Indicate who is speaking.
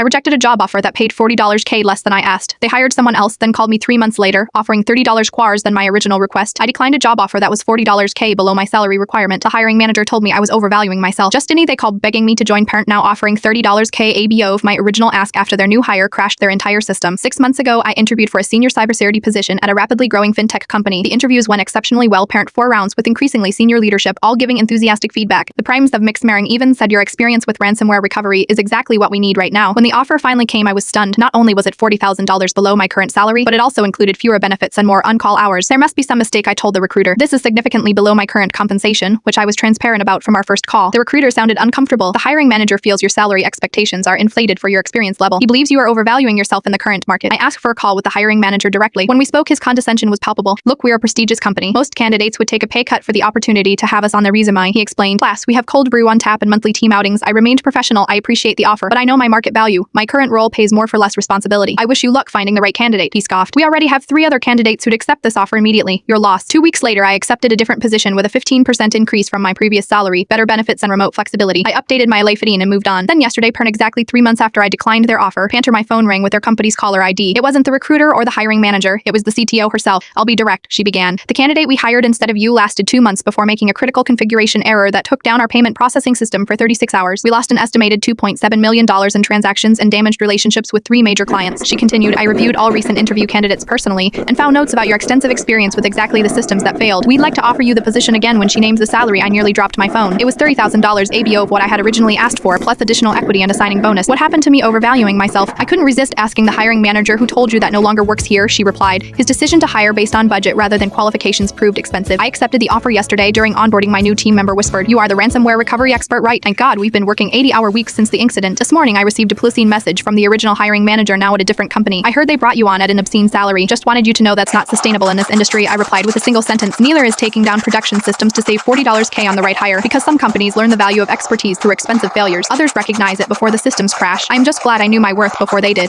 Speaker 1: rejected a job offer that paid $40K less than I asked. They hired someone else, then called me 3 months later, offering $30 QARs than my original request. I declined a job offer that was $40K below my salary requirement. The hiring manager told me I was overvaluing myself. Justiny, they called begging me to join Parent, now offering $30K ABO of my original ask after their new hire crashed their entire system. 6 months ago, I interviewed for a senior cybersecurity position at a rapidly growing fintech company. The interviews went exceptionally well. Parent 4 rounds with increasingly senior leadership, all giving enthusiastic feedback. The primes of mixed marrying even said your experience with ransomware recovery is exactly what we need right now. When the offer finally came, I was stunned. Not only was it $40,000 below my current salary, but it also included fewer benefits and more on-call hours. There must be some mistake, I told the recruiter. This is significantly below my current compensation, which I was transparent about from our first call. The recruiter sounded uncomfortable. The hiring manager feels your salary expectations are inflated for your experience level. He believes you are overvaluing yourself in the current market. I asked for a call with the hiring manager directly. When we spoke, his condescension was palpable. Look, we're a prestigious company. Most candidates would take a pay cut for the opportunity to have us on their resume, he explained. Class, we have cold brew on tap and monthly team outings. I remained professional. I appreciate the offer, but I know my market value. My current role pays more for less responsibility. I wish you luck finding the right candidate, he scoffed. We already have 3 other candidates who'd accept this offer immediately. You're lost. 2 weeks later, I accepted a different position with a 15% increase from my previous salary, better benefits and remote flexibility. I updated my LinkedIn and moved on. Then yesterday, exactly 3 months after I declined their offer, my phone rang with their company's caller ID. It wasn't the recruiter or the hiring manager. It was the CTO herself. I'll be direct, she began. The candidate we hired instead of you lasted 2 months before making a critical configuration error that took down our payment processing system for 36 hours. We lost an estimated $2.7 million in transactions and damaged relationships with 3 major clients. She continued, I reviewed all recent interview candidates personally and found notes about your extensive experience with exactly the systems that failed. We'd like to offer you the position again. When she named the salary, I nearly dropped my phone. It was $30,000 ABO of what I had originally asked for, plus additional equity and a signing bonus. What happened to me overvaluing myself? I couldn't resist asking the hiring manager who told you that no longer works here, she replied. His decision to hire based on budget rather than qualifications proved expensive. I accepted the offer yesterday. During onboarding, my new team member whispered, you are the ransomware recovery expert, right? Thank God, we've been working 80-hour weeks since the incident. This morning, I received a Plisine message from the original hiring manager, now at a different company. I heard they brought you on at an obscene salary. Just wanted you to know that's not sustainable in this industry, I replied with a single sentence. Neither is taking down production systems to save $40K on the right hire, because some companies learn the value of expertise through expensive failures. Others recognize it before the systems crash. I'm just glad I knew my worth before they did.